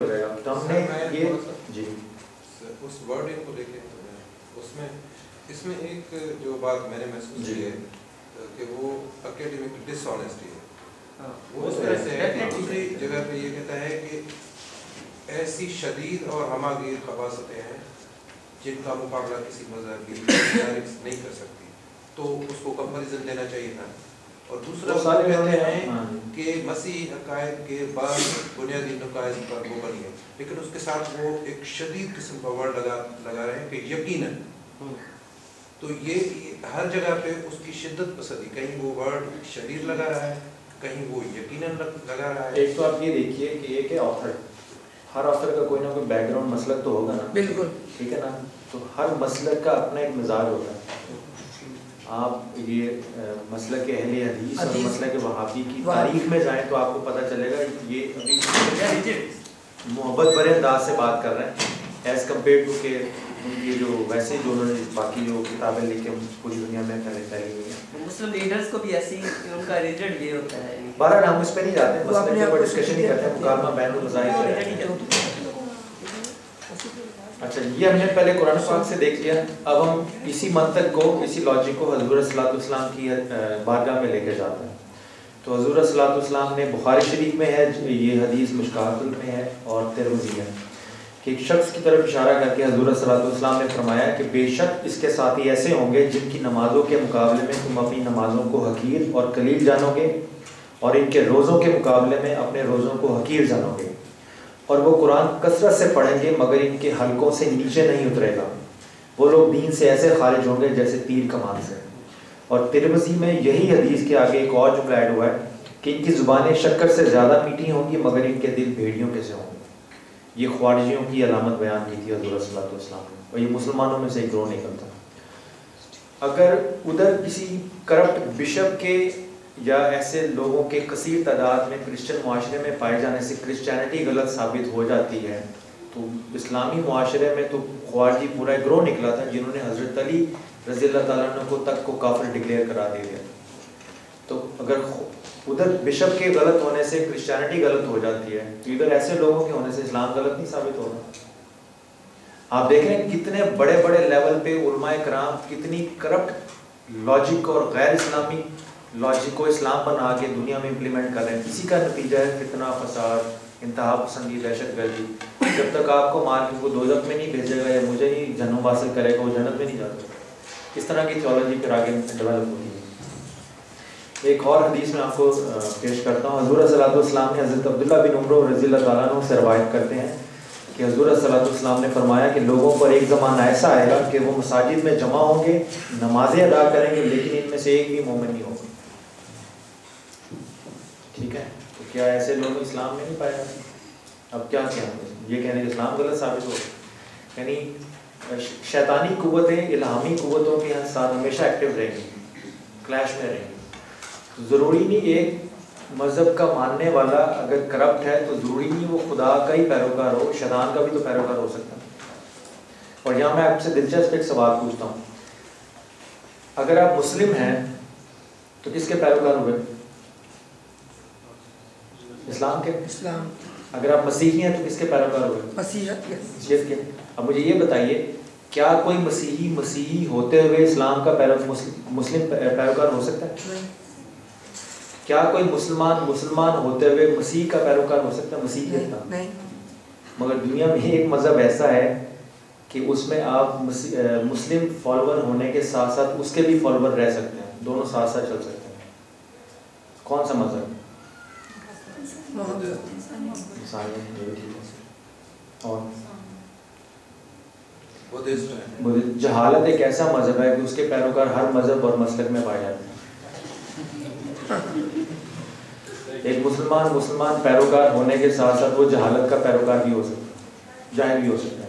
تو ہم نے یہ جی اس ورڈنگ کو دیکھیں اس میں ایک جو بات میں نے محسوس کی ہے کہ وہ اکیڈمک ڈس آنیسٹی ہے. وہ اس طرح سے ہے کہ دوسری جگہ پہ یہ کہتا ہے کہ ایسی شدید اور ہماگیر خباثتیں ہیں جن کا مقابلہ کسی مذہب کی نہیں کر سکتی, تو اس کو کمپیریزن دینا چاہیے تھا. اور دوسرا وہ کہتے ہیں کہ مسیح عقائد کے بعد بنیادی نقائص پر وہ بنی ہے, لیکن اس کے ساتھ وہ ایک شدید قسم کا ورڈ لگا رہے ہیں کہ یقیناً. تو یہ ہر جگہ پہ اس کی شدت پسندی, کہیں وہ ورڈ شدید لگا رہا ہے, کہیں وہ یقیناً لگا رہا ہے. ایک تو آپ یہ دیکھیے کہ ایک ہے آتھر, ہر آتھر کا کوئی نہ کوئی بیک گراؤنڈ مسلک تو ہوگا نا, بالکل ٹھیک ہے نا. تو ہر مسلک کا اپنا ایک مزاج ہوتا ہے. آپ یہ مسلک اہل حدیث اور مسلک وہابی کی تاریخ میں جائیں تو آپ کو پتہ چلے گا یہ ابھی محبت بھرے انداز سے بات کر رہے ہیں ایز کمپیئر ٹو کہ ان کی جو ویسے جو انہوں نے باقی جو کتابیں لکھ کے پوری دنیا میں پھیلی ہوئی ہیں. مسلم لیڈرز کو بھی ایسی ان کا ریزلٹ یہ ہوتا ہے. بہرحال ہم اس پہ نہیں جاتے, مسئلے کے اوپر ڈسکشن نہیں کرتے, مکالمہ بین المذاہب. اچھا یہ ہم نے پہلے قرآن پاک سے دیکھ لیا. اب ہم اسی منطق کو, اسی لاجک کو حضور صلی اللہ علیہ وسلم کی بارگاہ میں لے کے جاتے ہیں. تو حضور صلی اللہ علیہ وسلم نے بخاری شریف میں ہے, یہ حدیث مشکات میں ہے اور ترمذی ہے, کہ ایک شخص کی طرف اشارہ کر کے حضور صلی اللہ علیہ وسلم نے فرمایا کہ بے شک اس کے ساتھی ایسے ہوں گے جن کی نمازوں کے مقابلے میں تم اپنی نمازوں کو حقیر اور قلیل جانو گے, اور ان کے روزوں کے مقابلے میں اپنے روزوں کو حقیر جانو گے, اور وہ قرآن کثرت سے پڑھیں گے مگر ان کے حلقوں سے نیچے نہیں اترے گا. وہ لوگ دین سے ایسے خارج ہوں گے جیسے تیر کمان سے. اور ترمذی میں یہی حدیث کے آگے ایک اور جملہ ایڈ ہوا ہے کہ ان کی زبانیں شکر سے زیادہ میٹھی ہوں گی مگر ان کے دل بھیڑیوں کے سے ہوں گے. یہ خوارجیوں کی علامت بیان کی تھی حضور صلی اللہ علیہ وسلم نے, اور یہ مسلمانوں میں سے ایک گروہ نکلتا. اگر ادھر کسی کرپٹ بشپ کے یا ایسے لوگوں کے کثیر تعداد میں کرسچن معاشرے میں پائے جانے سے کرسچینٹی غلط ثابت ہو جاتی ہے, تو اسلامی معاشرے میں تو خوارجی پورا ایک گروہ نکلا تھا جنہوں نے حضرت علی رضی اللہ تعالیٰ عنہ کو تک کو کافر ڈکلیئر کرا دیا. تو اگر ادھر بشپ کے غلط ہونے سے کرسچینٹی غلط ہو جاتی ہے تو ادھر ایسے لوگوں کے ہونے سے اسلام غلط نہیں ثابت ہوگا. آپ دیکھ رہے ہیں کتنے بڑے بڑے لیول پہ علماء کرام کتنی کرپٹ لاجک اور غیر اسلامی لاجک کو اسلام بنا کے دنیا میں امپلیمنٹ کر رہے ہیں. اسی کا نتیجہ ہے فتنہ, فساد, انتہا پسندی, دہشت گردی. جب تک آپ کو مار کے وہ دوزخ میں نہیں بھیجے گا یا مجھے نہیں جنم حاصل کرے گا وہ جنت میں نہیں جاتا. اس طرح کی تھیولوجی پھر آگے ڈیولپ ہوتی ہے. ایک اور حدیث میں آپ کو پیش کرتا ہوں. حضور صلی اللہ علیہ وسلم نے حضرت عبداللہ بن عمر رضی اللہ تعالیٰ عنہ سے روایت کرتے ہیں کہ حضور صلی اللہ علیہ وسلم نے فرمایا کہ لوگوں پر ایک زمانہ ایسا آئے گا کہ وہ مساجد میں جمع ہوں گے, نمازیں ادا کریں گے, لیکن ان میں سے ایک بھی مومن نہیں ہوگا. ٹھیک ہے, تو کیا ایسے لوگ اسلام میں نہیں پائے جاتے؟ اب کیا یہ کہنے کہ اسلام غلط ثابت ہو, یعنی شیطانی قوتیں الہامی قوتوں کے ساتھ ہمیشہ ایکٹیو رہیں گی, کلیش میں رہیں گی. ضروری نہیں ایک مذہب کا ماننے والا اگر کرپٹ ہے تو ضروری نہیں وہ خدا کا ہی پیروکار ہو, شیطان کا بھی تو پیروکار ہو سکتا ہے. اور یہاں میں آپ سے دلچسپ ایک سوال پوچھتا ہوں, اگر آپ مسلم ہیں تو کس کے پیروکار ہوئے؟ اسلام کے. اسلام. اگر آپ مسیحی ہیں تو کس کے پیروکار ہوئے؟ مسیحیت کے. اب مجھے یہ بتائیے کیا کوئی مسیحی ہوتے ہوئے اسلام کا مسلم پیروکار ہو سکتا ہے؟ کیا کوئی مسلمان ہوتے ہوئے مسیح کا پیروکار ہو سکتا ہے؟ مسیحیت کا نہیں. مگر دنیا میں ایک مذہب ایسا ہے کہ اس میں آپ مسلم فالوور ہونے کے ساتھ ساتھ اس کے بھی فالوور رہ سکتے ہیں, دونوں ساتھ ساتھ چل سکتے ہیں. کون سا مذہب؟ اور جہالت ایک ایسا مذہب ہے کہ اس کے پیروکار ہر مذہب اور مسلک میں پائے جاتے ہیں. ایک مسلمان پیروکار ہونے کے ساتھ ساتھ وہ جہالت کا پیروکار بھی ہو سکتا ہے, جاہل بھی ہو سکتا ہے.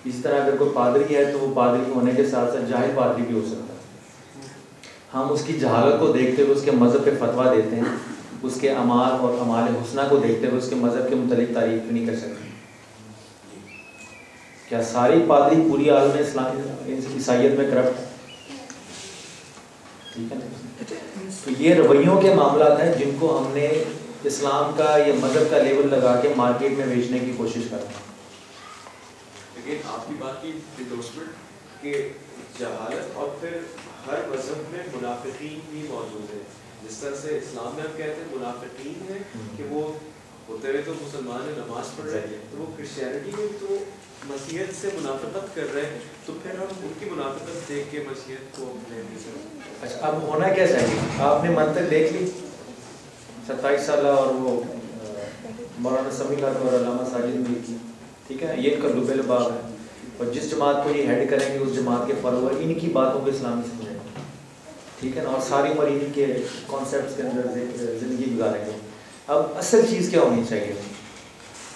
اسی طرح اگر کوئی پادری ہے تو وہ پادری ہونے کے ساتھ ساتھ جاہل پادری بھی ہو سکتا ہے. ہم اس کی جہالت کو دیکھتے ہوئے اس کے مذہب پہ فتویٰ دیتے ہیں, اس کے اعمال اور اعمال حسنہ کو دیکھتے ہوئے اس کے مذہب کے متعلق تعریف نہیں کر سکتے. کیا ساری پادری پوری عالم اسلامی عیسائیت میں کرپٹ ہے؟ ٹھیک ہے. تو یہ رویوں کے معاملات ہیں جن کو ہم نے اسلام کا یا مذہب کا لیبل لگا کے مارکیٹ میں بیچنے کی کوشش کر رہے ہیں. لیکن آپ کی بات کی انڈورسمنٹ کہ جہالت اور پھر ہر مذہب میں منافقین بھی موجود ہیں. جس طرح سے اسلام میں ہم کہتے ہیں منافقین ہیں کہ وہ ہوتے ہوئے تو مسلمان ہیں, نماز پڑھ رہے ہیں, تو وہ کرسچینٹی میں تو مسیحیت سے منافقت کر رہے ہیں, تو پھر ہم ان کی منافقت دیکھ کے مسیحیت کو اپنے نہیں سکتے. اچھا اب ہونا کیا چاہیے؟ آپ نے منطق دیکھ لی 27 سالہ اور وہ مولانا سمیع الحق اور علامہ ساجد میر کی, ٹھیک ہے, یہ ان کا لب لباب ہے, اور جس جماعت کو یہ ہیڈ کریں گے اس جماعت کے فالوور ان کی باتوں کو اسلامی سمجھیں گے, ٹھیک ہے نا, اور ساری عمر انہیں کے کانسیپٹس کے اندر زندگی گزاریں گے. اب اصل چیز کیا ہونی چاہیے؟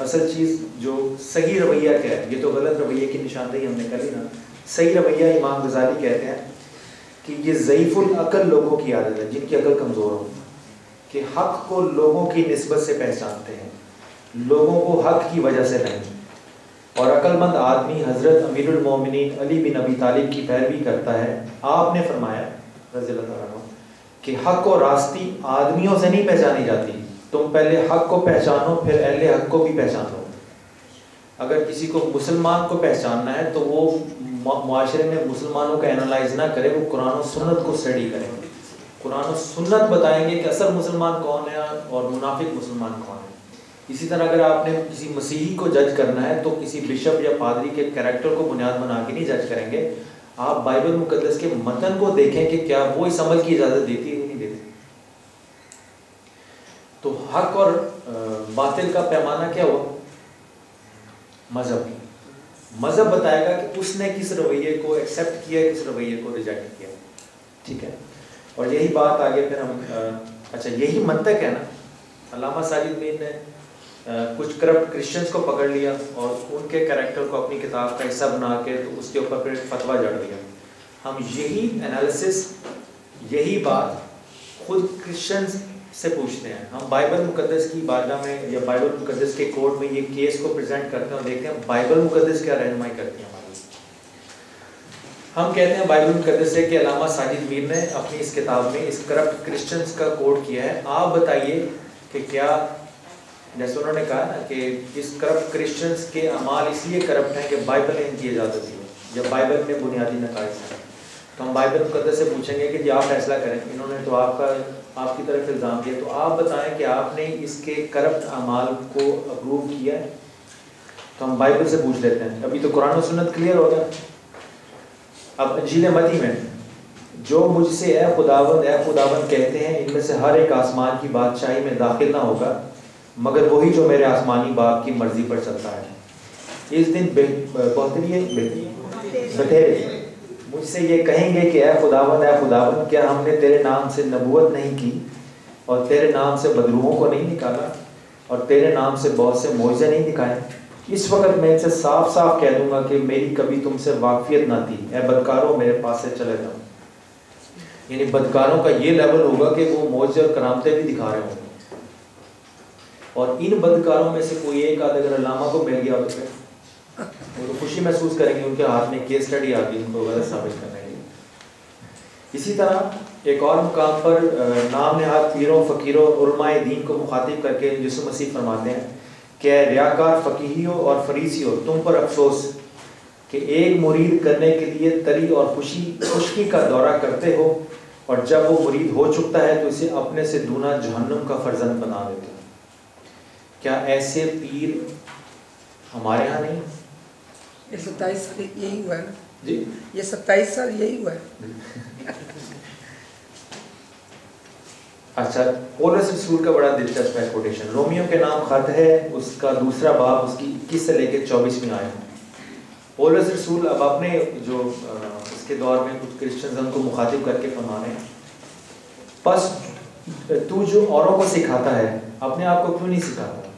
اصل چیز جو صحیح رویہ کیا ہے, یہ تو غلط رویے کی نشاندہی ہم نے کری نا. صحیح رویہ امام غزالی کہتے ہیں کہ یہ ضعیف العقل لوگوں کی عادت ہے, جن کی عقل کمزور ہو, کہ حق کو لوگوں کی نسبت سے پہچانتے ہیں, لوگوں کو حق کی وجہ سے نہیں. اور عقل مند آدمی حضرت امیر المومنین علی بن ابی طالب کی پیروی کرتا ہے. آپ نے فرمایا رضی اللہ تعالیٰ عنہ کہ حق و راستی آدمیوں سے نہیں پہچانی جاتی, تم پہلے حق کو پہچانو پھر اہل حق کو بھی پہچانو. اگر کسی کو مسلمان کو پہچاننا ہے تو وہ معاشرے میں مسلمانوں کا انالائز نہ کرے, وہ قرآن و سنت کو اسٹڈی کرے. قرآن و سنت بتائیں گے کہ اصل مسلمان کون ہے اور منافق مسلمان کون ہے. اسی طرح اگر آپ نے کسی مسیحی کو جج کرنا ہے تو کسی بشپ یا پادری کے کریکٹر کو بنیاد بنا کے نہیں جج کریں گے, آپ بائبل مقدس کے متن کو دیکھیں کہ کیا وہ اس عمل کی اجازت دیتی ہے یا نہیں دیتی. تو حق اور باطل کا پیمانہ کیا ہوا؟ مذہب. مذہب بتائے گا کہ اس نے کس رویے کو ایکسیپٹ کیا, کس رویے کو ریجیکٹ کیا, ٹھیک ہے. اور یہی بات آگے پھر ہم اچھا یہی منطق ہے نا. علامہ ساجد میر نے کچھ کرپٹ کرسچنس کو پکڑ لیا اور ان کے کریکٹر کو اپنی کتاب کا حصہ بنا کے تو اس کے اوپر پھر فتویٰ جڑ دیا. ہم یہی انالیسس, یہی بات خود کرسچنس سے پوچھتے ہیں. ہم بائبل مقدس کی بارگاہ میں یا بائبل مقدس کے کورٹ میں یہ کیس کو پریزنٹ کرتے ہیں اور دیکھتے ہیں بائبل مقدس کیا رہنمائی کرتی ہے ہماری. ہم کہتے ہیں بائبل مقدس سے کہ علامہ ساجد میر نے اپنی اس کتاب میں اس کرپٹ کرسچنس کا کوٹ کیا ہے. آپ بتائیے کہ کیا, جیسے انہوں نے کہا نا کہ اس کرپٹ کرسچنس کے اعمال اس لیے کرپٹ ہیں کہ بائبل نے ان کی اجازت دی ہے, جب بائبل میں بنیادی نقائص ہیں. تو ہم بائبل مقدس سے پوچھیں گے کہ جی آپ فیصلہ کریں, انہوں نے تو آپ کی طرف الزام دیا, تو آپ بتائیں کہ آپ نے اس کے کرپٹ اعمال کو اپروو کیا ہے. تو ہم بائبل سے پوچھ لیتے ہیں. ابھی تو قرآن و سنت کلیئر ہو گیا. اب انجیل متی میں جو مجھ سے اے خداوند کہتے ہیں ان میں سے ہر ایک آسمان کی بادشاہی میں داخل نہ ہوگا مگر وہی جو میرے آسمانی باپ کی مرضی پر چلتا ہے. اس دن بتیرے مجھ سے یہ کہیں گے کہ اے خداوند کیا ہم نے تیرے نام سے نبوت نہیں کی اور تیرے نام سے بدروحوں کو نہیں نکالا اور تیرے نام سے بہت سے معجزے نہیں دکھائے. اس وقت میں ان سے صاف صاف کہہ دوں گا کہ میری کبھی تم سے واقفیت نہ تھی. اے بدکاروں میرے پاس سے چلے جاؤ. یعنی بدکاروں کا یہ لیول ہوگا کہ وہ معجزے اور کرامتیں بھی دکھا رہے ہوں گے, اور ان بدکاروں میں سے کوئی ایک آدھ اگر علامہ کو مل گیا تو وہ تو خوشی محسوس کریں گے, ان کے ہاتھ میں کیس اسٹڈی آتی ہے ان کو غلط ثابت کرنے کے لیے. اسی طرح ایک اور مقام پر نام نہاد پیروں فقیروں علماء دین کو مخاطب کر کے یسوع مسیح فرماتے ہیں کہ اے ریاکار فقیہیوں اور فریسیوں تم پر افسوس کہ ایک مرید کرنے کے لیے تری اور خشکی کا دورہ کرتے ہو اور جب وہ مرید ہو چکتا ہے تو اسے اپنے سے دونا جہنم کا فرزند بنا دیتے ہیں. کیا ایسے پیر ہمارے ہاں نہیں؟ یہ 27 سال یہی ہوا ہے نا جی, یہ 27 سال یہی ہوا ہے. اچھا پولس رسول کا بڑا دلچسپ ہے کوٹیشن. رومیو کے نام خط ہے, اس کا دوسرا باب اس کی 21 سے لے کے 24 میں آئے. پولس رسول اب اپنے جو اس کے دور میں کچھ کرسچنز ان کو مخاطب کر کے فرما رہے ہیں, بس تو جو اوروں کو سکھاتا ہے اپنے آپ کو کیوں نہیں سکھاتا؟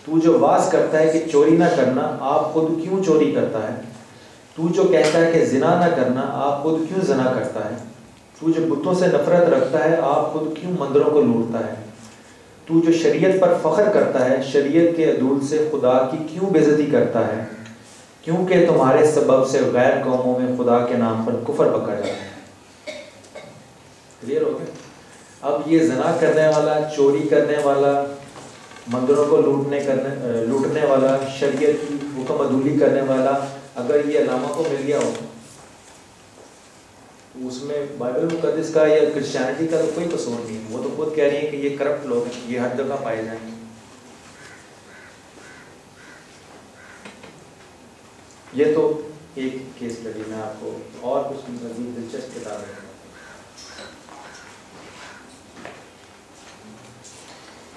تو جو واز کرتا ہے کہ چوری نہ کرنا آپ خود کیوں چوری کرتا ہے؟ تو جو کہتا ہے کہ زنا نہ کرنا آپ خود کیوں زنا کرتا ہے؟ تو جو بتوں سے نفرت رکھتا ہے آپ خود کیوں مندروں کو لوٹتا ہے؟ تو جو شریعت پر فخر کرتا ہے شریعت کے عدول سے خدا کی کیوں بے عزتی کرتا ہے؟ کیونکہ تمہارے سبب سے غیر قوموں میں خدا کے نام پر کفر پکا جاتا ہے. کلیئر ہو گیا؟ اب یہ زنا کرنے والا, چوری کرنے والا, مندروں کو لوٹنے والا، شریعت کی حکم عدولی کرنے والا، اگر یہ علامہ کو مل گیا ہو اس میں بائبل مقدس کا یا کرسچینٹی کا تو کوئی قصور نہیں ہے. وہ تو خود کہہ رہی ہیں کہ یہ کرپٹ لوگ ہیں، یہ ہر جگہ پائے جائیں گے. یہ تو ایک کیس اسٹڈی میں آپ کو اور کچھ مزید دلچسپ کتابیں ہیں.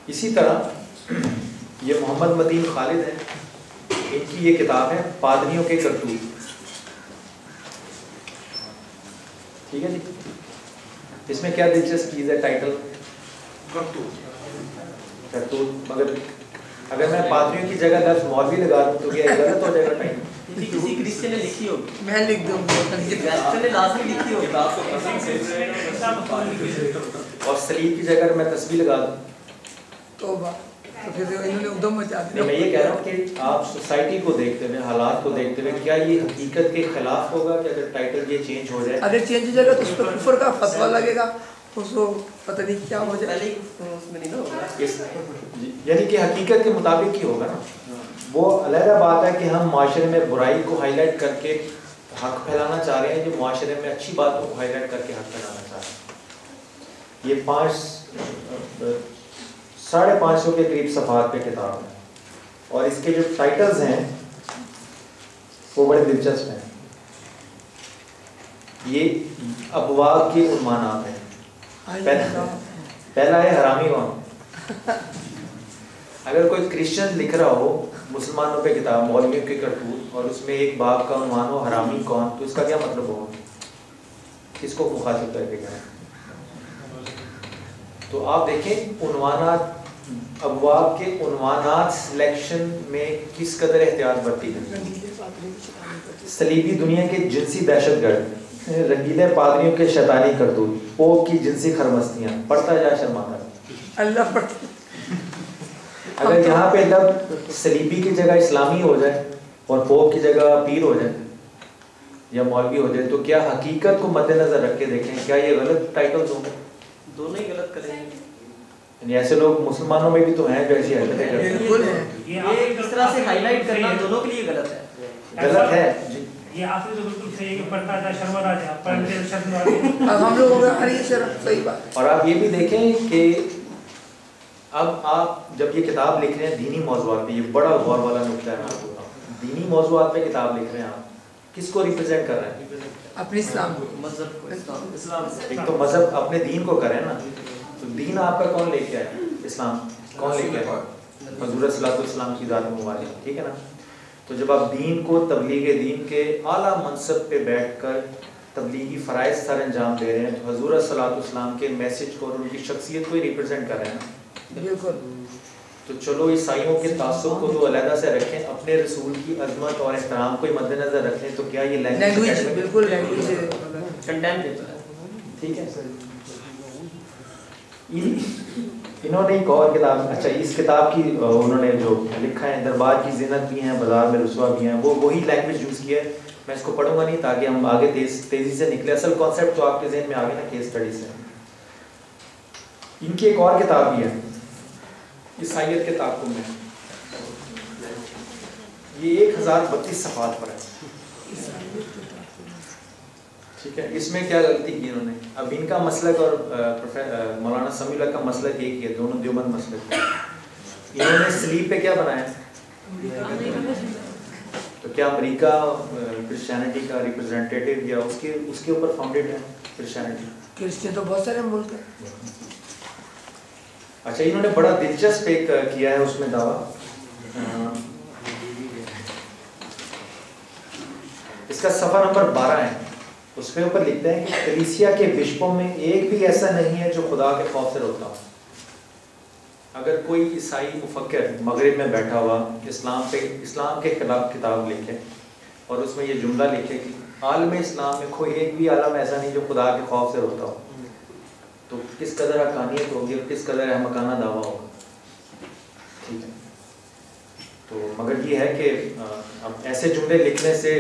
اسی طرح یہ محمد مدین خالد ہیں، ان کی یہ کتاب ہے پادریوں کے کرتوت. ٹھیک ہے جی. اس میں کیا دلچسپ چیز ہے؟ ٹائٹل کرتوت. مگر اگر میں پادریوں کی جگہ لفظ مولوی لگا دوں تو کیا غلط ہو جائے گا ٹائٹل؟ کسی کرسچن نے لکھی ہوگی، میں لکھ دوں گا، کرسچن نے لازمی لکھی ہوگی. اور سلیب کی جگہ میں تسبیح لگا دوں توبہ، تو پھر انہوں نے ادھم مچا دیا. میں یہ کہہ رہا ہوں کہ آپ سوسائٹی کو دیکھتے ہوئے، حالات کو دیکھتے ہوئے، کیا یہ حقیقت کے خلاف ہوگا کہ اگر ٹائٹل یہ چینج ہو جائے؟ اگر چینج ہو جائے گا تو اس پر کفر کا فتویٰ لگے گا، اس کو پتہ نہیں کیا ہو جائے. پہلے اس میں نہیں نا ہوگا، یعنی کہ حقیقت کے مطابق ہی ہوگا نا. وہ علیحدہ بات ہے کہ ہم معاشرے میں برائی کو ہائی لائٹ کر کے حق پھیلانا چاہ رہے ہیں، جو معاشرے میں اچھی باتوں کو ہائی لائٹ کر کے حق پھیلانا چاہ رہے ہیں. یہ 550 کے قریب صفحات پہ کتاب ہے، اور اس کے جو ٹائٹلز ہیں وہ بڑے دلچسپ ہیں. یہ ابواب کے عنوانات ہیں. پہلا ہے حرامی کون. اگر کوئی کرسچن لکھ رہا ہو مسلمانوں پہ کتاب مولویوں کے کرتوت اور اس میں ایک باب کا عنوان ہو حرامی کون، تو اس کا کیا مطلب ہوگا؟ کس کو مخاطب کر کے کہنا؟ تو آپ دیکھیں عنوانات، ابواب کے عنوانات سلیکشن میں کس قدر احتیاط برتی ہے. صلیبی دنیا کے جنسی دہشت گرد، رنگیلے پادریوں کے شیطانی کرتوت، پوپ کی جنسی خرمستیاں. پڑھتا جا شرماتا اللہ پڑھتا. اگر یہاں پہ لفظ صلیبی کی جگہ اسلامی ہو جائے اور پوپ کی جگہ پیر ہو جائے یا مولوی ہو جائے تو کیا حقیقت کو مد نظر رکھ کے دیکھیں کیا یہ غلط ٹائٹلز ہوں گے؟ دونوں ہی غلط کریں گے. یعنی ایسے لوگ مسلمانوں میں بھی تو ہیں جو ایسی حرکتیں کرتے ہیں. بالکل ہے. یہ اس طرح سے ہائی لائٹ کرنا دونوں کے لیے غلط ہے. غلط ہے جی. یہ آپ نے تو بالکل صحیح ہے کہ پڑھتا تھا شرم آ جا پڑھتے شرم آ جا. اب ہم لوگوں کا ہر یہ شرم صحیح بات. اور آپ یہ بھی دیکھیں کہ اب آپ جب یہ کتاب لکھ رہے ہیں دینی موضوعات پہ، یہ بڑا غور والا نقطہ ہے. میں آپ کو بتاؤں، دینی موضوعات پہ کتاب لکھ رہے ہیں آپ، کس کو ریپرزینٹ کر رہے ہیں؟ اپنے اسلام کو، مذہب کو، اسلام. ایک تو مذہب اپنے دین کو کریں نا. تو دین آپ کا کون لے کے آئے؟ اسلام. کون لے کے آئے؟ حضور صلی اللہ علیہ وسلم کی ذات مبارک. ٹھیک ہے نا. تو جب آپ دین کو، تبلیغ دین کے اعلیٰ منصب پہ بیٹھ کر تبلیغی فرائض سر انجام دے رہے ہیں تو حضور صلی اللہ علیہ وسلم کے میسج کو اور ان کی شخصیت کو ہی ریپرزینٹ کر رہے ہیں. بالکل. تو چلو عیسائیوں کے تعصب کو تو علیحدہ سے رکھیں، اپنے رسول کی عظمت اور احترام کو ہی مد نظر رکھیں. تو کیا یہ لینگویج بالکل لینگویج کنڈیم دیتا ہے. ٹھیک ہے. انہوں نے ایک اور کتاب، اچھا اس کتاب کی انہوں نے جو لکھا ہے دربار کی زینت بھی ہیں، بازار میں رسوا بھی ہیں، وہ وہی لینگویج یوز کی ہے. میں اس کو پڑھوں گا نہیں تاکہ ہم آگے تیزی سے نکلے. اصل کانسیپٹ تو آپ کے ذہن میں آگے نا کیس اسٹڈی سے. ان کی ایک اور کتاب بھی ہے عیسائیت کے تعاقب میں، یہ 1032 صفحات پر ہے. ٹھیک ہے. اس میں کیا غلطی کی انہوں نے؟ اب ان کا مسلک اور مولانا سمیع اللہ کا مسلک ایک ہی ہے، دونوں دیوبند مسلک ہے. انہوں نے سلیب پہ کیا بنایا؟ تو کیا امریکہ کرسچینٹی کا ریپرزینٹیٹیو یا اس کے اوپر فاؤنڈیڈ ہے کرسچینٹی؟ کرسچن تو بہت سارے ملک ہیں. اچھا انہوں نے بڑا دلچسپ ایک کیا ہے اس میں دعویٰ، اس کا صفحہ نمبر 12 ہے. اس کے اوپر لکھتے ہیں کہ کلیسیا کے بشپوں میں ایک بھی ایسا نہیں ہے جو خدا کے خوف سے روتا ہو. اگر کوئی عیسائی مفکر مغرب میں بیٹھا ہوا اسلام کے خلاف کتاب لکھے اور اس میں یہ جملہ لکھے کہ عالم اسلام میں کوئی ایک بھی عالم ایسا نہیں جو خدا کے خوف سے روتا ہو، تو کس قدر حقانیت ہوگی اور کس قدر احمقانہ دعویٰ ہوگا. ٹھیک ہے. تو مگر یہ ہے کہ اب ایسے جملے لکھنے سے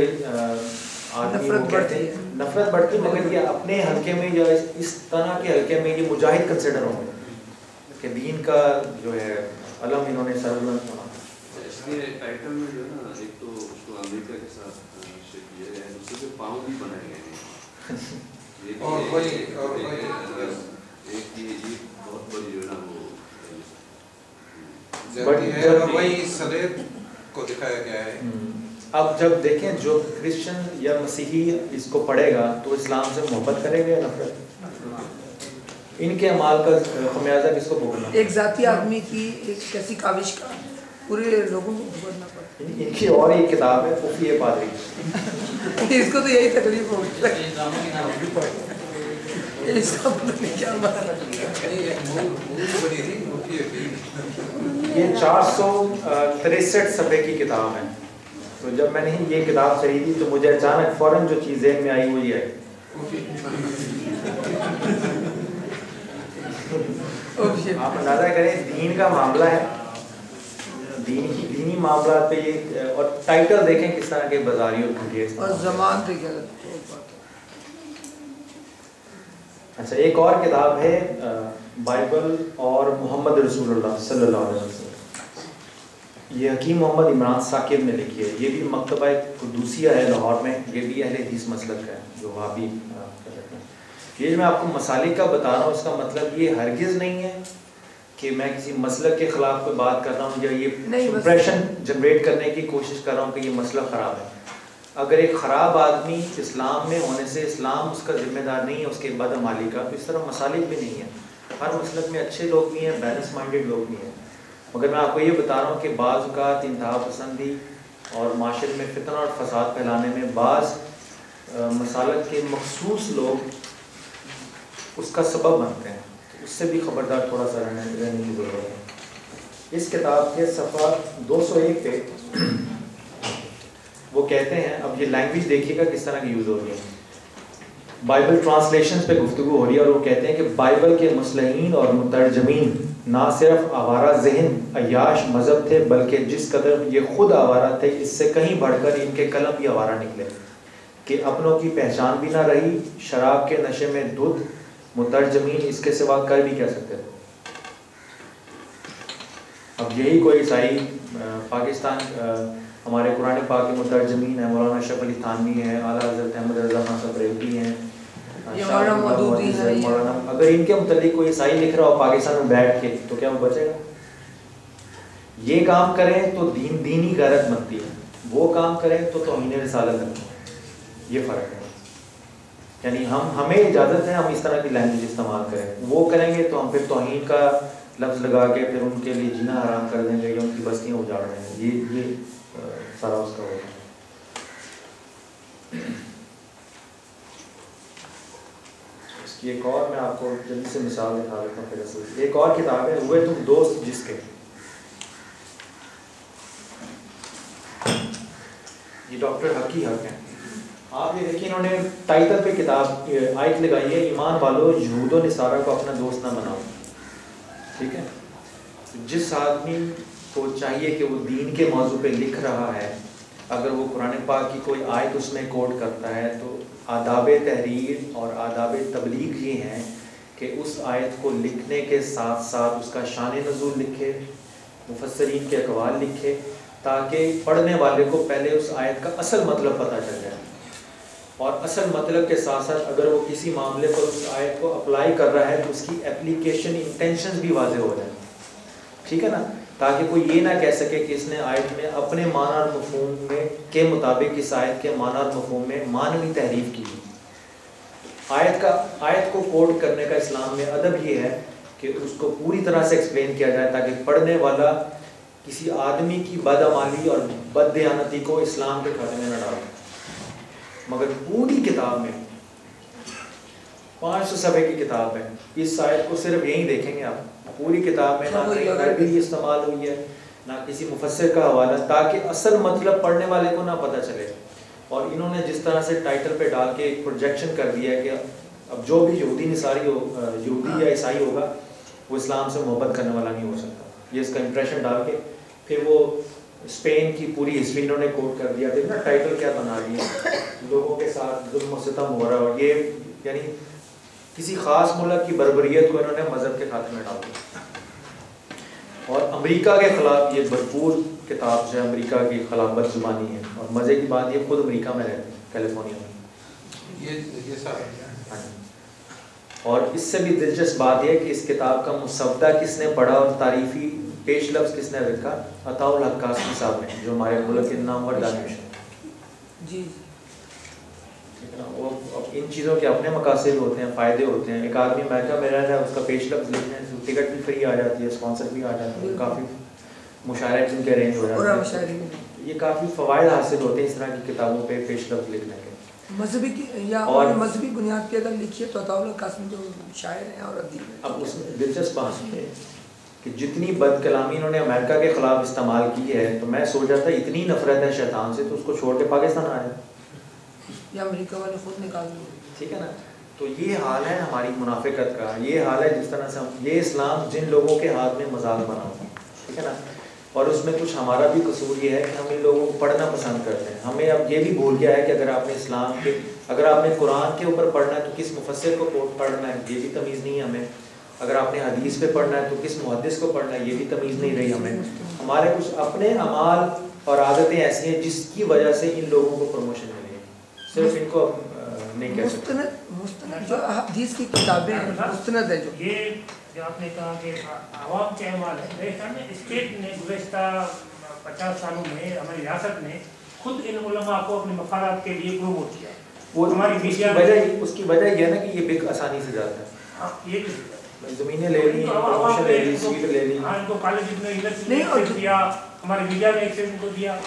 آدمی وہ کہتے ہیں نفرت بڑھتی، مگر یہ اپنے حلقے میں یا اس طرح کے حلقے میں یہ مجاہد کنسیڈر ہوں گے کہ دین کا جو ہے علم انہوں نے سربلند بنا. اس کے ٹائٹل میں جو ہے نا ایک تو اس کو امریکہ کے ساتھ شیئر کیا گیا ہے, دوسرے کے پاؤں بھی بنائے گئے ہیں. اور وہی ایک یہ بہت بڑی جو ہے نا وہ زیادتی ہے, اور وہی سلیب کو دکھایا گیا ہے. اب جب دیکھیں جو کرسچن یا مسیحی اس کو پڑھے گا تو اسلام سے محبت کرے گا یا نفرت؟ ان کے اعمال کا خمیازہ کس کو بھوگنا؟ ایک ذاتی آدمی کی ایک ایسی کاوش کا پورے لوگوں کو بھگتنا پڑتا ہے. ان کی اور ایک کتاب ہے خفی پادری, اس کو تو یہی تکلیف ہوگی, اس کا پتہ نہیں کیا مسئلہ. یہ 463 صفحے کی کتاب ہے. تو جب میں نے یہ کتاب خریدی تو مجھے اچانک فوراً جو چیز ذہن میں آئی وہ یہ ہے. آپ اندازہ کریں دین کا معاملہ ہے, دینی معاملات پہ یہ, اور ٹائٹل دیکھیں کس طرح کے بازاری اور گھٹیا. اور زمان پہ کیا. اچھا, ایک اور کتاب ہے بائبل اور محمد رسول اللہ صلی اللہ علیہ وسلم. یہ حکیم محمد عمران ثاقب نے لکھی ہے. یہ بھی مکتبہ قدوسیہ ہے لاہور میں. یہ بھی اہل حدیث مسلک کا ہے جو وہابی کرتے ہیں. یہ جو میں آپ کو مسالک کا بتا رہا ہوں اس کا مطلب یہ ہرگز نہیں ہے کہ میں کسی مسلک کے خلاف کوئی بات کر رہا ہوں یا یہ امپریشن جنریٹ کرنے کی کوشش کر رہا ہوں کہ یہ مسئلہ خراب ہے. اگر ایک خراب آدمی اسلام میں ہونے سے اسلام اس کا ذمہ دار نہیں ہے اس کے بدعمالی کا, تو اس طرح مسالک بھی نہیں ہے. ہر مسلک میں اچھے لوگ بھی ہیں, بیلنس مائنڈیڈ لوگ بھی ہیں. مگر میں آپ کو یہ بتا رہا ہوں کہ بعض اوقات انتہا پسندی اور معاشرے میں فتنہ اور فساد پھیلانے میں بعض مسالک کے مخصوص لوگ اس کا سبب بنتے ہیں. اس سے بھی خبردار تھوڑا سا رہنے کی ضرورت ہے. اس کتاب کے صفحہ 201 پہ وہ کہتے ہیں, اب یہ لینگویج دیکھیے گا کس طرح کی یوز ہو رہی ہے. بائبل ٹرانسلیشنز پہ گفتگو ہو رہی ہے اور وہ کہتے ہیں کہ بائبل کے مصلحین اور مترجمین نہ صرف آوارہ ذہن عیاش مذہب تھے بلکہ جس قدر یہ خود آوارہ تھے اس سے کہیں بڑھ کر ان کے قلم بھی آوارہ نکلے کہ اپنوں کی پہچان بھی نہ رہی. شراب کے نشے میں دھت مترجمین اس کے سوا کر بھی کہہ سکتے تھے. اب یہی کوئی عیسائی پاکستان ہمارے قرآن پاک کے مترجمین ہیں, مولانا اشرف علی تھانوی ہیں, اعلیٰ حضرت احمد رضا خان صاحب بریلوی ہیں, مولانا, اگر ان کے متعلق کوئی عیسائی لکھ رہا ہو پاکستان میں بیٹھ کے تو کیا وہ بچے گا؟ یہ کام کریں تو دینی غیرت بنتی ہے, وہ کام کریں تو توہین رسالت بنتی ہے. یہ فرق ہے. یعنی ہمیں اجازت ہے ہم اس طرح کی لینگویج استعمال کریں, وہ کریں گے تو ہم پھر توہین کا لفظ لگا کے پھر ان کے لیے جینا حرام کر دیں گے یا ان کی بستیاں اجاڑ دیں گے. یہ سارا اس کا ہوگا. اس کی ایک اور میں آپ کو جلدی سے مثال دکھا دیتا ہوں. پھر ایک اور کتاب ہے ہوئے تم دوست جس کے. یہ ڈاکٹر حقی حق ہیں. آپ یہ دیکھیں انہوں نے ٹائٹل پہ کتاب آیت لگائی ہے, ایمان والو یہود و نصارہ کو اپنا دوست نہ بناؤ. ٹھیک ہے, جس آدمی کو چاہیے کہ وہ دین کے موضوع پہ لکھ رہا ہے, اگر وہ قرآن پاک کی کوئی آیت اس میں کوٹ کرتا ہے تو آداب تحریر اور آداب تبلیغ یہ ہیں کہ اس آیت کو لکھنے کے ساتھ ساتھ اس کا شان نزول لکھے, مفسرین کے اقوال لکھے, تاکہ پڑھنے والے کو پہلے اس آیت کا اصل مطلب پتہ چل جائے, اور اصل مطلب کے ساتھ ساتھ اگر وہ کسی معاملے پر اس آیت کو اپلائی کر رہا ہے تو اس کی اپلیکیشن انٹینشنز بھی واضح ہو جائیں. ٹھیک ہے نا, تاکہ کوئی یہ نہ کہہ سکے کہ اس نے آیت میں اپنے معنی اور مفہوم میں کے مطابق اس آیت کے معنی اور مفہوم میں معنوی تحریف کی. آیت کو کوٹ کرنے کا اسلام میں ادب یہ ہے کہ اس کو پوری طرح سے ایکسپلین کیا جائے تاکہ پڑھنے والا کسی آدمی کی بدعمالی اور بددیانتی کو اسلام کے کھاتے میں نہ ڈالے. مگر پوری کتاب میں 500 صفحے کی کتاب ہے, اس آیت کو صرف یہیں دیکھیں گے آپ. پوری کتاب میں نہ کہیں عربی استعمال ہوئی ہے نہ کسی مفسر کا حوالہ, تاکہ اصل مطلب پڑھنے والے کو نہ پتہ چلے. اور انہوں نے جس طرح سے ٹائٹل پہ ڈال کے ایک پروجیکشن کر دیا ہے کہ اب جو بھی یہودی نصاری یہودی یا عیسائی ہوگا وہ اسلام سے محبت کرنے والا نہیں ہو سکتا. یہ اس کا امپریشن ڈال کے پھر وہ اسپین کی پوری ہسٹری انہوں نے کوٹ کر دیا. دیکھنا ٹائٹل کیا بنا دیا, لوگوں کے ساتھ ظلم و ستم ہو رہا ہے, اور یہ یعنی کسی خاص ملک کی بربریت کو انہوں نے مذہب کے خاتمے میں ڈال دیا. اور امریکہ کے خلاف یہ بھرپور کتاب جو ہے امریکہ کی خلاف بد زبانی ہے، اور مزے کی بات یہ خود امریکہ میں رہتے ہیں، کیلیفورنیا میں، یہ سب اور اس سے بھی دلچسپ بات یہ ہے کہ اس کتاب کا مسودہ کس نے پڑھا اور تعریفی پیش لفظ کس نے لکھا؟ عطاء الحق قاسمی صاحب نے، جو ہمارے ملک کے نامور دانش ہیں. جی ٹھیک ہے نا. وہ ان چیزوں کے اپنے مقاصد ہوتے ہیں، فائدے ہوتے ہیں. ایک آدمی امریکہ میں رہ رہا ہے، اس کا پیش لفظ لکھنے سے ٹکٹ بھی فری آ جاتی ہے، اسپانسر بھی آ جاتا ہے، کافی مشاعرے جن کے ارینج ہو جاتے ہیں. یہ کافی فوائد حاصل ہوتے ہیں اس طرح کی کتابوں پہ پیش لفظ لکھنے کے. مذہبی یا مذہبی بنیاد پہ اگر لکھیے تو عطاء الحق قاسمی جو شاعر ہیں اور ادیب ہیں. اب اس میں دلچسپ بات ہے کہ جتنی بد کلامی انہوں نے امریکہ کے خلاف استعمال کی ہے، تو میں سوچا تھا اتنی نفرت ہے شیطان سے تو اس کو چھوڑ کے پاکستان آ جائے یا امریکہ والے خود نکال دیں. ٹھیک ہے نا. تو یہ حال ہے ہماری منافقت کا، یہ حال ہے جس طرح سے یہ اسلام جن لوگوں کے ہاتھ میں مذاق بنا ہوا ہے. ٹھیک ہے نا. اور اس میں کچھ ہمارا بھی قصور یہ ہے کہ ہم ان لوگوں کو پڑھنا پسند کرتے ہیں. ہمیں اب یہ بھی بھول گیا ہے کہ اگر آپ نے اسلام کے، اگر آپ نے قرآن کے اوپر پڑھنا ہے تو کس مفسر کو پڑھنا ہے یہ بھی تمیز نہیں ہے ہمیں. اگر آپ نے حدیث پہ پڑھنا ہے تو کس محدث کو پڑھنا ہے یہ بھی تمیز نہیں رہی ہمیں. ہمارے کچھ اپنے اعمال اور عادتیں ایسی ہیں جس کی وجہ سے ان لوگوں کو پروموشن ملے گی. صرف ان کو نہیں کہہ سکتے. مستند جو حدیث کی کتابیں ہیں مستند ہے جو آپ نے کہا کہ عوام کے اعمال ہے، میرے خیال میں اسٹیٹ نے گزشتہ 50 سالوں میں ہماری ریاست نے خود ان علماء کو اپنے مفادات کے لیے پروموٹ کیا. وہ ہماری میڈیا اس کی وجہ یہ ہے نا کہ یہ بگ آسانی سے جاتا ہے. ہاں یہ بھی زمینیں لے لی، پروموشن لے لی، سیٹ لے لی. ہاں ان کو کالج میں ایکسیس دیا، ہمارے میڈیا میں ایکسیس ان کو دیا.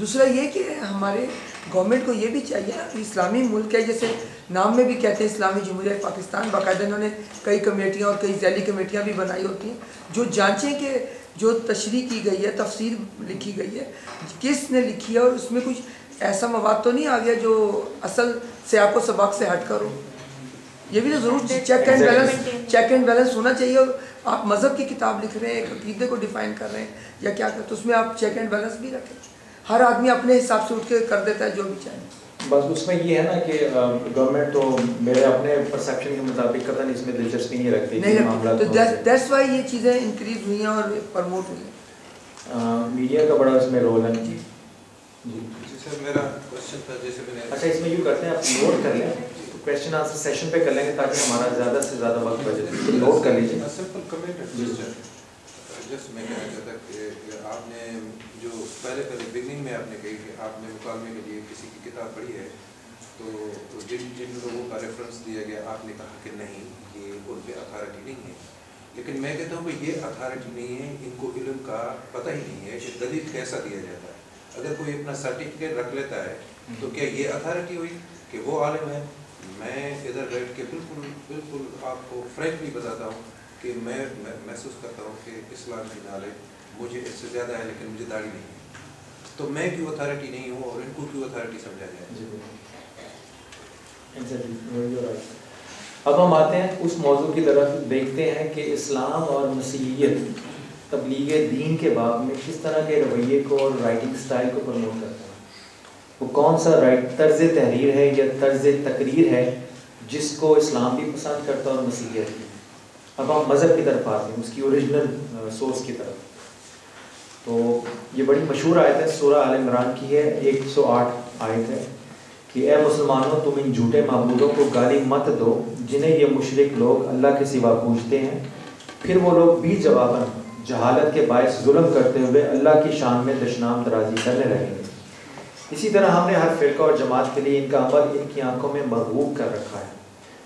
دوسرا یہ کہ ہمارے گورنمنٹ کو یہ بھی چاہیے کہ اسلامی ملک ہے، جیسے نام میں بھی کہتے ہیں اسلامی جمہوریہ پاکستان، باقاعدہ انہوں نے کئی کمیٹیاں اور کئی ذیلی کمیٹیاں بھی بنائی ہوتی ہیں جو جانچیں کہ جو تشریح کی گئی ہے، تفسیر لکھی گئی ہے کس نے لکھی ہے، اور اس میں کچھ ایسا مواد تو نہیں آ گیا جو اصل سیاق و سباق سے ہٹ کرو. یہ بھی تو ضرور چیک اینڈ بیلنس ہونا چاہیے. اور آپ مذہب کی کتاب لکھ رہے ہیں، ایک عقیدے کو ڈیفائن کر رہے ہیں یا کیا کرتے، تو اس میں آپ چیک اینڈ بیلنس بھی رکھیں. ہر آدمی اپنے حساب سے اٹھ کے کر دیتا ہے جو بھی چاہے. بس اس میں یہ ہے نا کہ گورنمنٹ تو میرے اپنے پرسیپشن کے مطابق قطعاً اس میں دلچسپی نہیں رکھتی. تو دیٹس وائی یہ چیزیں انکریز ہوئی ہیں اور پروموٹ ہوئی ہیں. میڈیا کا بڑا اس میں رول ہے. جی سر میرا کوشچن تھا، جیسے میں نے اچھا اس میں یوں کرتے ہیں آپ نوٹ کر لیں، کویشچن آنسر سیشن پہ کر لیں گے تاکہ ہمارا زیادہ سے زیادہ وقت بچے. نوٹ کر لیجیے. سمپل کمنٹ جسٹ میں کہنا چاہتا کہ آپ نے جو پہلے بگننگ میں آپ نے کہی کہ آپ نے مکالمے کے لیے کسی کی کتاب پڑھی ہے، تو جن لوگوں کا ریفرنس دیا گیا آپ نے کہا کہ نہیں یہ ان پہ اتھارٹی نہیں ہے. لیکن میں کہتا ہوں کہ یہ اتھارٹی نہیں ہے، ان کو علم کا پتہ ہی نہیں ہے کہ دلیل کیسا دیا جاتا ہے. اگر کوئی اپنا سرٹیفکیٹ رکھ لیتا ہے تو کیا یہ اتھارٹی ہوئی کہ وہ عالم ہے؟ میں ادھر بیٹھ کے بالکل آپ کو فرینکلی بتاتا ہوں کہ میں محسوس کرتا ہوں کہ اسلام کی نالج مجھے اس سے زیادہ ہے، لیکن مجھے داڑھی نہیں ہے. تو میں کیوں اتھارٹی نہیں ہوں اور ان کو کیوں اتھارٹی سمجھا جائے؟ اب ہم آتے ہیں اس موضوع کی طرف، دیکھتے ہیں کہ اسلام اور مسیحیت تبلیغ دین کے باب میں کس طرح کے رویے کو اور رائٹنگ سٹائل کو پروموٹ کرتا ہے. وہ کون سا طرز تحریر ہے یا طرز تقریر ہے جس کو اسلام بھی پسند کرتا ہے اور مسیحیت بھی. اب ہم مذہب کی طرف آتے ہیں، اس کی اوریجنل سورس کی طرف. تو یہ بڑی مشہور آیت ہے، سورہ آل عمران کی ہے، 108 آیت ہے کہ اے مسلمانوں تم ان جھوٹے معبودوں کو گالی مت دو جنہیں یہ مشرک لوگ اللہ کے سوا پوجتے ہیں، پھر وہ لوگ بھی جواباً جہالت کے باعث ظلم کرتے ہوئے اللہ کی شان میں دشنام درازی کرنے رہیں گے. اسی طرح ہم نے ہر فرقہ اور جماعت کے لیے ان کا عمل ان کی آنکھوں میں مرغوب کر رکھا ہے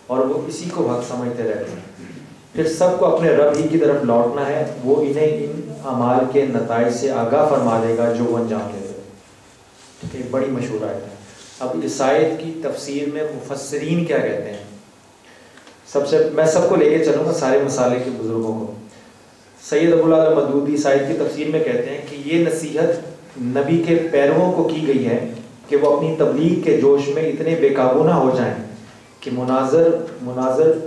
اور وہ اسی کو حق سمجھتے رہتے ہیں. پھر سب کو اپنے رب ہی کی طرف لوٹنا ہے، وہ انہیں ان اعمال کے نتائج سے آگاہ فرما دے گا جو وہ انجام دیتے ہیں. ایک بڑی مشہور آیت ہے. اب اس آیت کی تفسیر میں مفسرین کیا کہتے ہیں، میں سب کو لے کے چلوں گا، سارے مسالے کے بزرگوں کو. سید ابو العلا مودودی اس آیت کی تفسیر میں کہتے ہیں کہ یہ نصیحت نبی کے پیرووں کو کی گئی ہے کہ وہ اپنی تبلیغ کے جوش میں اتنے بے قابو نہ ہو جائیں کہ مناظر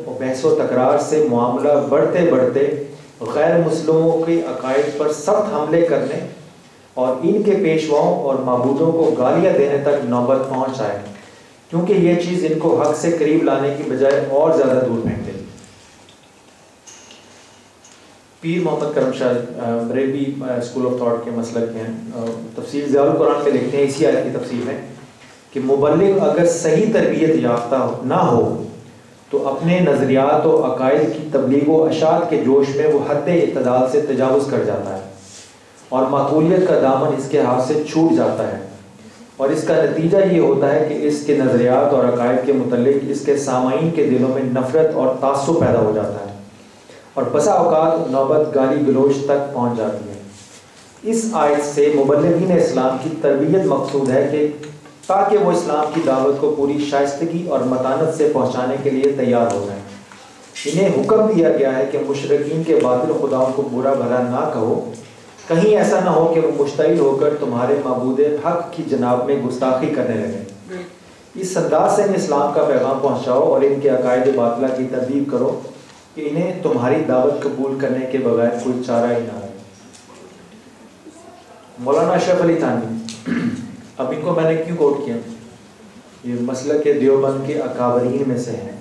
و بحث و تکرار سے معاملہ بڑھتے بڑھتے غیر مسلموں کے عقائد پر سخت حملے کرنے اور ان کے پیشواؤں اور معبودوں کو گالیاں دینے تک نوبت پہنچ آئے، کیونکہ یہ چیز ان کو حق سے قریب لانے کی بجائے اور زیادہ دور پھینک دے. پیر محمد کرم شاہ بریلوی اسکول آف تھاٹ کے مسلک کے ہیں، تفسیر ضیاء القرآن میں لکھتے ہیں اسی آیت کی تفسیر میں کہ مبلغ اگر صحیح تربیت یافتہ نہ ہو تو اپنے نظریات و عقائد کی تبلیغ و اشاعت کے جوش میں وہ حد اعتدال سے تجاوز کر جاتا ہے اور معقولیت کا دامن اس کے ہاتھ سے چھوٹ جاتا ہے، اور اس کا نتیجہ یہ ہوتا ہے کہ اس کے نظریات اور عقائد کے متعلق اس کے سامعین کے دلوں میں نفرت اور تعصب پیدا ہو جاتا ہے اور بسا اوقات نوبت گالی گلوچ تک پہنچ جاتی ہے۔ اس آیت سے مبلغین اسلام کی تربیت مقصود ہے کہ تاکہ وہ اسلام کی دعوت کو پوری شائستگی اور متانت سے پہنچانے کے لیے تیار ہو جائیں۔ انہیں حکم دیا گیا ہے کہ مشرکین کے باطل خداؤں کو برا بھلا نہ کہو، کہیں ایسا نہ ہو کہ وہ مشتعل ہو کر تمہارے معبود حق کی جناب میں گستاخی کرنے لگیں۔ اس انداز سے اسلام کا پیغام پہنچاؤ اور ان کے عقائد باطلہ کی تردید کرو کہ انہیں تمہاری دعوت قبول کرنے کے بغیر کوئی چارہ ہی نہ ہے۔ مولانا اشرف علی تھانوی، اب ان کو میں نے کیوں کوٹ کیا؟ یہ مسلک کے دیوبند کے اکابرین میں سے ہیں،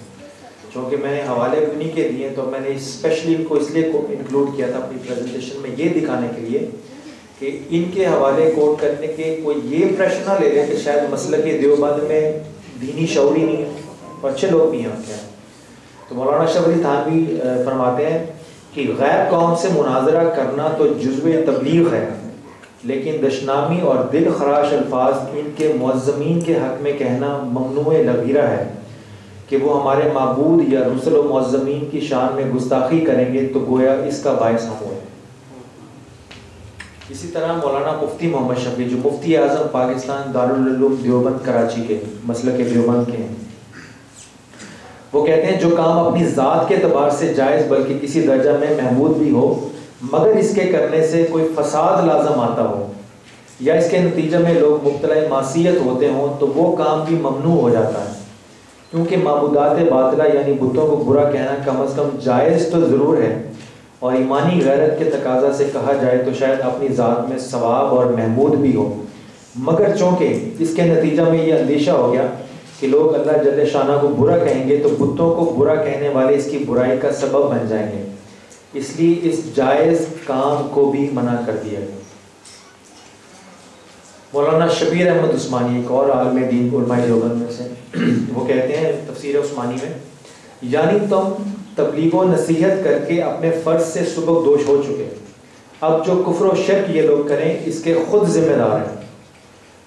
چونکہ میں نے حوالے بھی انہیں کے دیے، تو میں نے اسپیشلی ان کو اس لیے انکلوڈ کیا تھا اپنی پریزنٹیشن میں، یہ دکھانے کے لیے کہ ان کے حوالے کوٹ کرنے کے کوئی یہ امپریشن نہ لے لے کہ شاید مسلک کے دیوبند میں دینی شعور ہی نہیں ہے اور اچھے لوگ بھی ہیں کیا۔ تو مولانا اشرف علی تھانوی فرماتے ہیں کہ غیر قوم سے مناظرہ کرنا تو جزو تبلیغ ہے، لیکن دشنامی اور دل خراش الفاظ ان کے معظمین کے حق میں کہنا ممنوع لغیرہ ہے کہ وہ ہمارے معبود یا رسل و معظمین کی شان میں گستاخی کریں گے تو گویا اس کا باعث ہم ہوئے۔ اسی طرح مولانا مفتی محمد شفیع جو مفتی اعظم پاکستان دارالعلوم دیوبند کراچی کے مسلک کے دیوبند کے ہیں، وہ کہتے ہیں جو کام اپنی ذات کے اعتبار سے جائز بلکہ کسی درجہ میں محمود بھی ہو، مگر اس کے کرنے سے کوئی فساد لازم آتا ہو یا اس کے نتیجے میں لوگ مبتلا معصیت ہوتے ہوں تو وہ کام بھی ممنوع ہو جاتا ہے، کیونکہ معبودات باطلہ یعنی بتوں کو برا کہنا کم از کم جائز تو ضرور ہے، اور ایمانی غیرت کے تقاضا سے کہا جائے تو شاید اپنی ذات میں ثواب اور محمود بھی ہو، مگر چونکہ اس کے نتیجہ میں یہ اندیشہ ہو گیا کہ لوگ اللہ جل شانہ کو برا کہیں گے تو بتوں کو برا کہنے والے اس کی برائی کا سبب بن جائیں گے، اس لیے اس جائز کام کو بھی منع کر دیا گیا۔ مولانا شبیر احمد عثمانی ایک اور عالم دین علماء دیوبند میں سے، وہ کہتے ہیں تفسیر عثمانی میں، یعنی تم تبلیغ و نصیحت کر کے اپنے فرض سے سبق دوش ہو چکے، اب جو کفر و شرک یہ لوگ کریں اس کے خود ذمہ دار ہیں،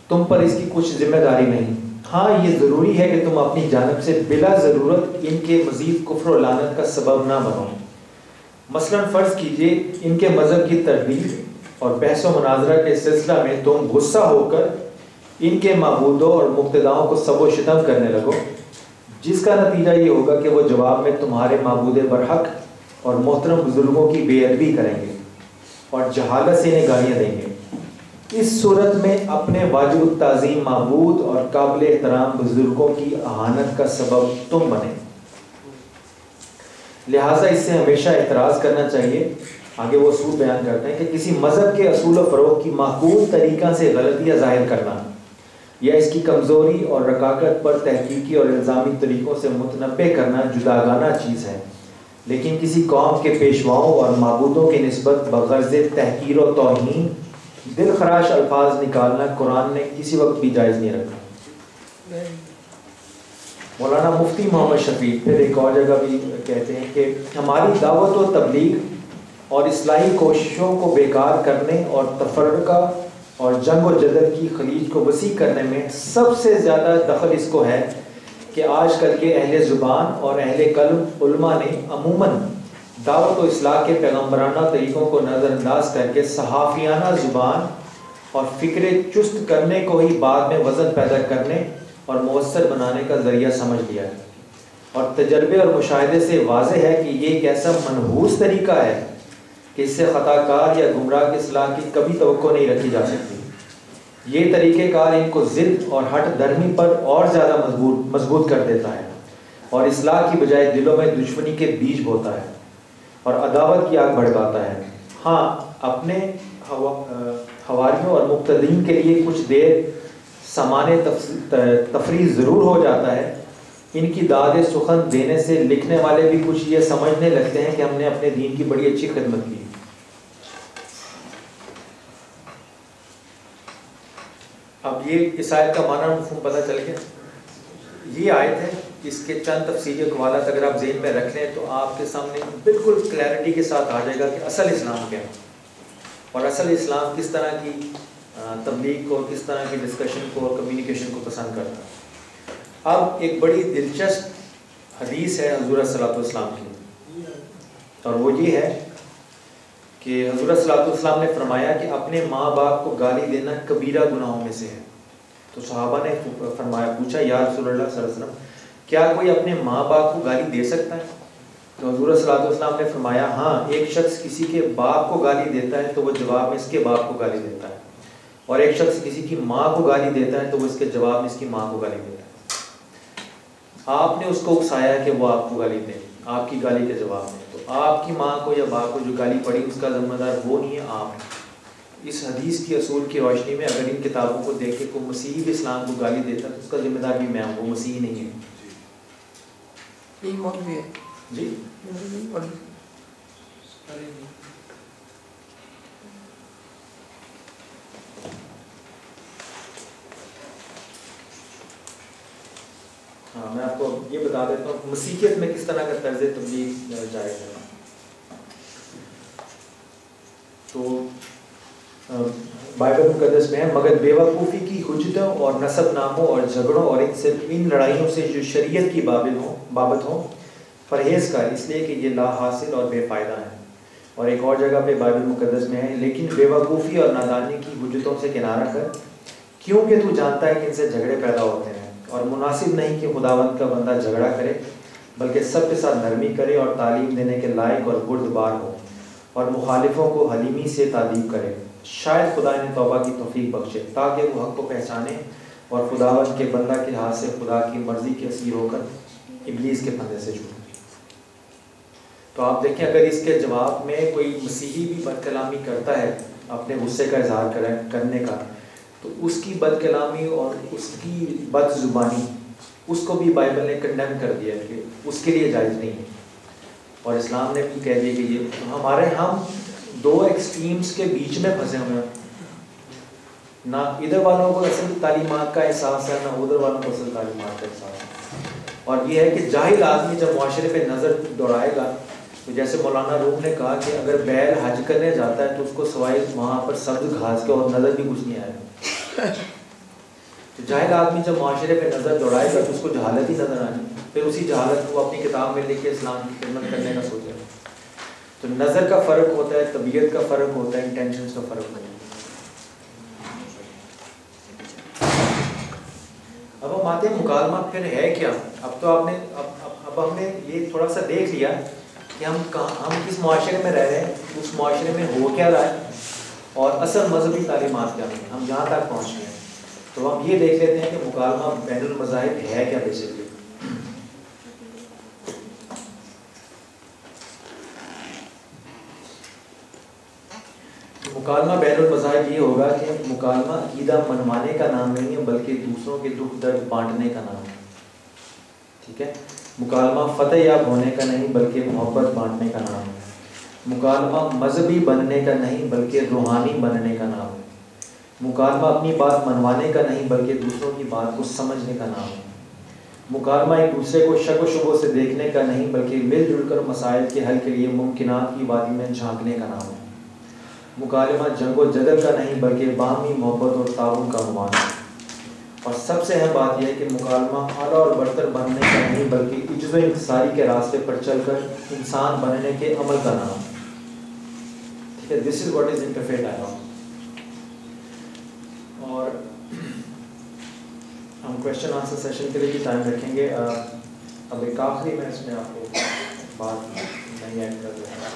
تم پر اس کی کچھ ذمہ داری نہیں۔ ہاں یہ ضروری ہے کہ تم اپنی جانب سے بلا ضرورت ان کے مزید کفر و لعنت کا سبب نہ بنو۔ مثلا فرض کیجئے ان کے مذہب کی تردید اور بحث و مناظرہ کے سلسلہ میں تم غصہ ہو کر ان کے معبودوں اور مقتداؤں کو سب و شتم کرنے لگو، جس کا نتیجہ یہ ہوگا کہ وہ جواب میں تمہارے معبود برحق اور محترم بزرگوں کی بے ادبی کریں گے اور جہالت سے انہیں گالیاں دیں گے۔ اس صورت میں اپنے واجب التعظیم معبود اور قابل احترام بزرگوں کی اہانت کا سبب تم بنے، لہٰذا اس سے ہمیشہ اعتراض کرنا چاہیے۔ آگے وہ اصول بیان کرتے ہیں کہ کسی مذہب کے اصول و فروغ کی معقول طریقہ سے غلطیاں ظاہر کرنا یا اس کی کمزوری اور رکاکت پر تحقیقی اور الزامی طریقوں سے متنبع کرنا جداگانہ چیز ہے، لیکن کسی قوم کے پیشواؤں اور معبودوں کی نسبت بغرض تحقیر و توہین دل خراش الفاظ نکالنا قرآن نے کسی وقت بھی جائز نہیں رکھا۔ مولانا مفتی محمد شفیع پھر ایک اور جگہ بھی کہتے ہیں کہ ہماری دعوت و تبلیغ اور اصلاحی کوششوں کو بیکار کرنے اور تفرقہ اور جنگ و جدل کی خلیج کو وسیع کرنے میں سب سے زیادہ دخل اس کو ہے کہ آج کل کے اہل زبان اور اہل قلب علماء نے عموماً دعوت و اصلاح کے پیغمبرانہ طریقوں کو نظر انداز کر کے صحافیانہ زبان اور فکر چست کرنے کو ہی بعد میں وزن پیدا کرنے اور مؤثر بنانے کا ذریعہ سمجھ لیا ہے، اور تجربے اور مشاہدے سے واضح ہے کہ یہ ایک ایسا منحوس طریقہ ہے کہ اس سے خطا کار یا گمراہ کی اصلاح کی کبھی توقع نہیں رکھی جا سکتی۔ یہ طریقہ کار ان کو ضد اور ہٹ درمی پر اور زیادہ مضبوط کر دیتا ہے اور اصلاح کی بجائے دلوں میں دشمنی کے بیج بوتا ہے اور عداوت کی آگ بھڑکاتا ہے۔ ہاں اپنے حواریوں اور مقتدین کے لیے کچھ دیر سامان تفریح ضرور ہو جاتا ہے، ان کی داد سخن دینے سے لکھنے والے بھی کچھ یہ سمجھنے لگتے ہیں کہ ہم نے اپنے دین کی بڑی اچھی خدمت کی۔ اب یہ اس آیت کا معنی مفہوم پتہ چل گیا. یہ آیت ہے، اس کے چند تفصیلی اقوالات اگر آپ ذہن میں رکھ لیں تو آپ کے سامنے بالکل کلیئرٹی کے ساتھ آ جائے گا کہ اصل اسلام کیا ہے اور اصل اسلام کس طرح کی تبلیغ کو، کس طرح کی ڈسکشن کو اور کمیونیکیشن کو پسند کرتا ہے. اب ایک بڑی دلچسپ حدیث ہے حضور صلی اللہ علیہ وسلم کی، اور وہ یہ ہے کہ حضور صلی اللہ علیہ وسلم نے فرمایا کہ اپنے ماں باپ کو گالی دینا کبیرہ گناہوں میں سے ہے. تو صحابہ نے فرمایا، پوچھا یا رسول اللہ صلی اللہ علیہ وسلم کیا کوئی اپنے ماں باپ کو گالی دے سکتا ہے؟ تو حضور صلی اللہ علیہ وسلم نے فرمایا ہاں، ایک شخص کسی کے باپ کو گالی دیتا ہے تو وہ جواب میں اس کے باپ کو گالی دیتا ہے، اور ایک شخص کسی کی ماں کو گالی دیتا ہے تو وہ اس کے جواب میں اس کی ماں کو گالی دیتا ہے. آپ نے اس کو اکسایا کہ وہ آپ کو گالی دے آپ کی گالی کے جواب میں، تو آپ کی ماں کو یا باپ کو جو گالی پڑی اس کا ذمہ دار وہ نہیں ہے، آپ. اس حدیث کی اصول کی روشنی میں اگر ان کتابوں کو دیکھ کے کوئی مسیحی بھی اسلام کو گالی دیتا ہے تو اس کا ذمہ دار بھی میں ہوں، وہ مسیحی نہیں ہے. یہی مولوی ہے جی ہاں، میں آپ کو یہ بتا دیتا ہوں مسیحیت میں کس طرح کا طرز تبلیغ جائز ہے. تو بائبل مقدس میں ہے، مگر بیوقوفی کی حجتوں اور نسب ناموں اور جھگڑوں اور ان لڑائیوں سے جو شریعت کی بابت ہوں پرہیز کر، اس لیے کہ یہ لا حاصل اور بے فائدہ ہیں. اور ایک اور جگہ پہ بائبل مقدس میں ہے، لیکن بیوقوفی اور نادانی کی حجتوں سے کنارہ کر، کیونکہ تو جانتا ہے کہ ان سے جھگڑے پیدا ہوتے ہیں، اور مناسب نہیں کہ خداوند کا بندہ جھگڑا کرے، بلکہ سب کے ساتھ نرمی کرے اور تعلیم دینے کے لائق اور بردبار ہو، اور مخالفوں کو حلیمی سے تعلیم کرے. شاید خدا نے توبہ کی توفیق بخشے تاکہ وہ حق کو پہچانے اور خداوند کے بندہ کے ہاتھ سے خدا کی مرضی کے اسیر ہو کر ابلیس کے پھندے سے چھوٹے. تو آپ دیکھیں اگر اس کے جواب میں کوئی مسیحی بھی بد کلامی کرتا ہے اپنے غصے کا اظہار کرنے کا، تو اس کی بد کلامی اور اس کی بد زبانی اس کو بھی بائبل نے کنڈیم کر دیا کہ اس کے لیے جائز نہیں ہے. اور اسلام نے بھی کہہ دیا کہ یہ ہم دو ایکسٹریمز کے بیچ میں پھنسے ہوئے ہیں، نہ ادھر والوں کو اصل تعلیمات کا احساس ہے نہ ادھر والوں کو اصل تعلیمات کا احساس ہے. اور یہ ہے کہ جاہل آدمی جب معاشرے پہ نظر دوڑائے گا، تو جیسے مولانا روم نے کہا کہ اگر بیل حج کرنے جاتا ہے تو اس کو سوائے وہاں پر سبز گھاس کے اور نظر بھی کچھ نہیں آئے گا. تو جاہل آدمی جب معاشرے پہ نظر دوڑائے گا تو اس کو جہالت ہی نظر آئے، پھر اسی جہالت کو اپنی کتاب میں لکھ کے اسلام کی خدمت کرنے کا سوچے گا. تو نظر کا فرق ہوتا ہے، طبیعت کا فرق ہوتا ہے، انٹینشنز کا فرق ہوتا ہے. اب ہم آتے ہیں مکالمہ پھر ہے کیا. اب تو آپ نے اب ہم نے یہ تھوڑا سا دیکھ لیا کہ ہم کس معاشرے میں رہ رہے ہیں، اس معاشرے میں ہو کیا رہا ہے اور اصل مذہبی تعلیمات کیا ہیں. ہم یہاں تک پہنچ گئے ہیں. تو ہم یہ دیکھ لیتے ہیں کہ مکالمہ بین المذاہب ہے کیا بیسیکلی. مکالمہ بین المذاہب یہ ہوگا کہ مکالمہ عقیدہ منوانے کا نام نہیں ہے بلکہ دوسروں کے دکھ درد بانٹنے کا نام ہے. ٹھیک ہے. مکالمہ فتح یاب ہونے کا نہیں بلکہ محبت بانٹنے کا نام ہے. مکالمہ مذہبی بننے کا نہیں بلکہ روحانی بننے کا نام ہے. مکالمہ اپنی بات منوانے کا نہیں بلکہ دوسروں کی بات کو سمجھنے کا نام ہے. مکالمہ ایک دوسرے کو شک و شبہ سے دیکھنے کا نہیں بلکہ مل جل کر مسائل کے حل کے لیے ممکنات کی وادی میں جھانکنے کا نام ہے. مکالمہ جنگ و جدل کا نہیں بلکہ باہمی محبت اور تعاون کا عنوان ہے. اور سب سے اہم بات یہ ہے کہ مکالمہ اعلیٰ اور برتر بننے کا نہیں بلکہ عجز و انکساری کے راستے پر چل کر انسان بننے کے عمل کا نام ہے. ٹھیک ہے. This is what is interface dialogue. اور ہم کویشچن آنسر سیشن کے لیے بھی ٹائم رکھیں گے. اب ایک آخری میں اس میں آپ کو بات نہیں ایڈ کر رہے ہیں.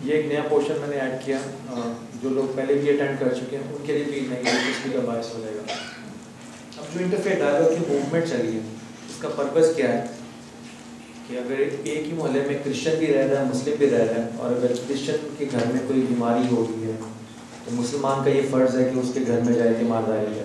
یہ ایک نیا پورشن میں نے ایڈ کیا. جو لوگ پہلے بھی اٹینڈ کر چکے ہیں ان کے لیے بھی نئی دلچسپی کا باعث ہو جائے گا. اب جو انٹرفیت ڈائیلاگ کی موومنٹ چلی ہے اس کا پرپز کیا ہے کہ اگر ایک ہی محلے میں کرسچن بھی رہ رہا ہے مسلم بھی رہ رہا ہے، اور اگر کرسچن کے گھر میں کوئی بیماری ہو گئی ہے تو مسلمان کا یہ فرض ہے کہ اس کے گھر میں جائے تیمارداری ہے.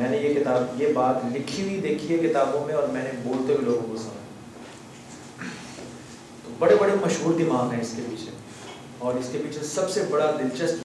میں نے یہ کتاب یہ بات لکھی ہوئی دیکھی ہے کتابوں میں اور میں نے بولتے ہوئے لوگوں کو سنا. تو بڑے بڑے مشہور دماغ ہیں اس کے پیچھے, اور اس کے پیچھے سب سے بڑا دلچسپ